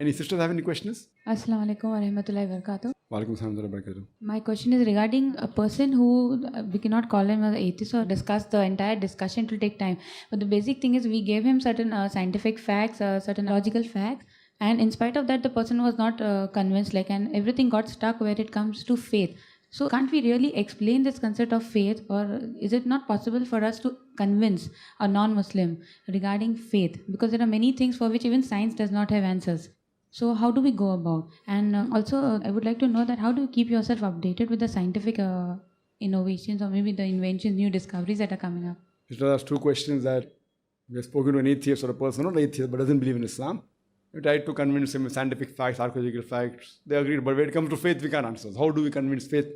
Any sisters have any questions? Assalamu alaikum wa rahmatullahi wa barakatuh. Walaikum assalam wa barakatuh. My question is regarding a person who, we cannot call him an atheist or discuss the entire discussion, it will take time. But the basic thing is we gave him certain scientific facts, certain logical facts, and in spite of that the person was not convinced, and everything got stuck where it comes to faith. So can't we really explain this concept of faith, or is it not possible for us to convince a non-Muslim regarding faith? Because there are many things for which even science does not have answers. So how do we go about? And also I would like to know that how do you keep yourself updated with the scientific innovations or maybe the inventions, new discoveries that are coming up? Sister asked two questions that we have spoken to an atheist or a person, not atheist, but doesn't believe in Islam. We tried to convince him with scientific facts, archaeological facts. They agreed, but when it comes to faith, we can't answer. How do we convince faith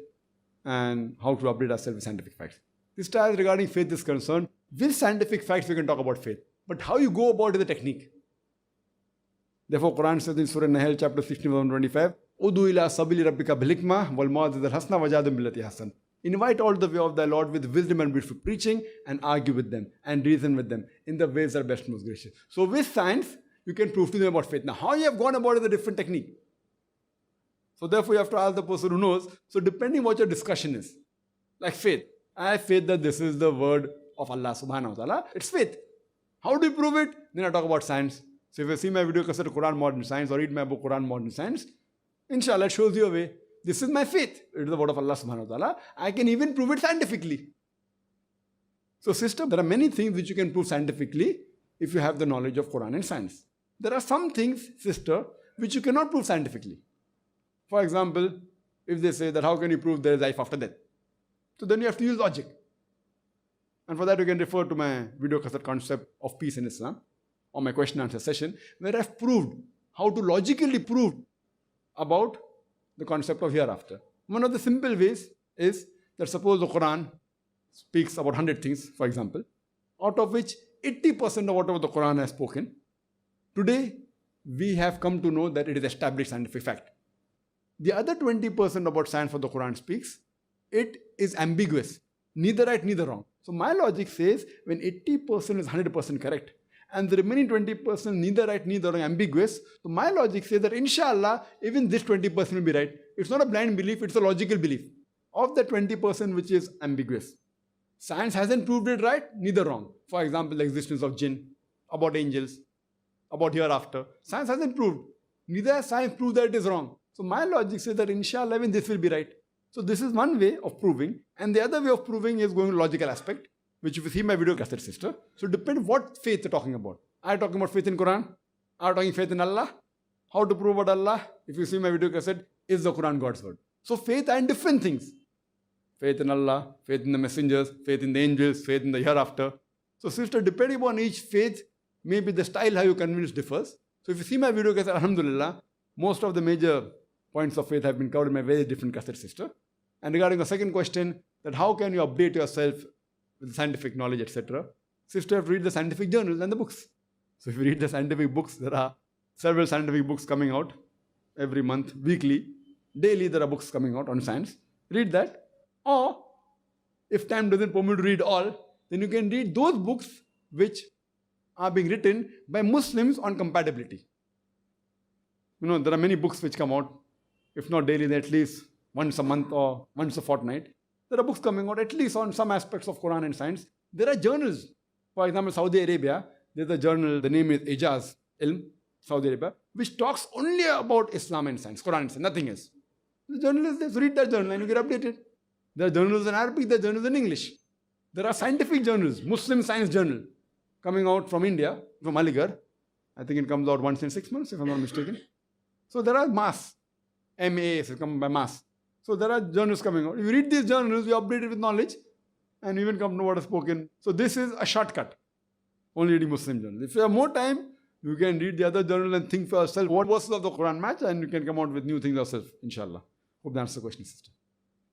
and how to update ourselves with scientific facts? This time regarding faith is concerned, with scientific facts we can talk about faith. But how you go about it is the technique. Therefore, Quran says in Surah Nahl, chapter 16, verse 25, Udu ila sabili rabbika bil hikmah wal maw'izati al-hasana wajadhum billati hasan. Invite all the way of thy Lord with wisdom and beautiful preaching, and argue with them and reason with them in the ways that are best and most gracious. So with science, you can prove to them about faith. Now, how you have gone about it is a different technique. So therefore, you have to ask the person who knows. So depending what your discussion is, like faith. I have faith that this is the word of Allah subhanahu wa ta'ala. It's faith. How do you prove it? Then I talk about science. So if you see my video cassette Quran Modern Science or read my book Quran Modern Science, inshallah it shows you a way. This is my faith. It is the word of Allah subhanahu wa ta'ala. I can even prove it scientifically. So sister, there are many things which you can prove scientifically if you have the knowledge of Quran and science. There are some things, sister, which you cannot prove scientifically. For example, if they say that how can you prove there is life after death? So then you have to use logic. And for that you can refer to my video cassette Concept of Peace in Islam, or my question and answer session, where I've proved how to logically prove about the concept of hereafter. One of the simple ways is that suppose the Quran speaks about 100 things, for example, out of which 80% of whatever the Quran has spoken, today we have come to know that it is established scientific fact. The other 20% about science what the Quran speaks, it is ambiguous, neither right, neither wrong. So my logic says when 80% is 100% correct, and the remaining 20% neither right, neither wrong, ambiguous. So my logic says that inshallah, even this 20% will be right. It's not a blind belief, it's a logical belief of the 20% which is ambiguous. Science hasn't proved it right, neither wrong. For example, the existence of jinn, about angels, about hereafter. Science hasn't proved. Neither has science proved that it is wrong. So my logic says that inshallah, even this will be right. So this is one way of proving. And the other way of proving is going to logical aspect, which if you see my video cassette, sister. So depends what faith you're talking about. Are you talking about faith in Quran? Are you talking faith in Allah? How to prove about Allah? If you see my video cassette, is the Quran God's word? So faith and different things. Faith in Allah, faith in the messengers, faith in the angels, faith in the hereafter. So sister, depending upon each faith, maybe the style how you convince differs. So if you see my video cassette, alhamdulillah, most of the major points of faith have been covered in my very different cassette, sister. And regarding the second question, that how can you update yourself with scientific knowledge, etc. Sister, you have to read the scientific journals and the books. So if you read the scientific books, there are several scientific books coming out every month, weekly, daily there are books coming out on science. Read that. Or, if time doesn't permit to read all, then you can read those books which are being written by Muslims on compatibility. You know, there are many books which come out, if not daily, then at least once a month or once a fortnight. There are books coming out at least on some aspects of Quran and science. There are journals. For example, Saudi Arabia, there's a journal, the name is Ijaz Ilm, Saudi Arabia, which talks only about Islam and science, Quran and science, nothing else. The journalists read that journal and you get updated. There are journals in Arabic, there are journals in English. There are scientific journals, Muslim Science Journal, coming out from India, from Aligarh. I think it comes out once in 6 months, if I'm not mistaken. So there are mass, MAs, come by mass. So there are journals coming out. If you read these journals, you update it with knowledge and even come to know what is spoken. So this is a shortcut, only reading Muslim journals. If you have more time, you can read the other journal and think for yourself what verses of the Quran match, and you can come out with new things yourself, inshallah. Hope that answers the question, sister.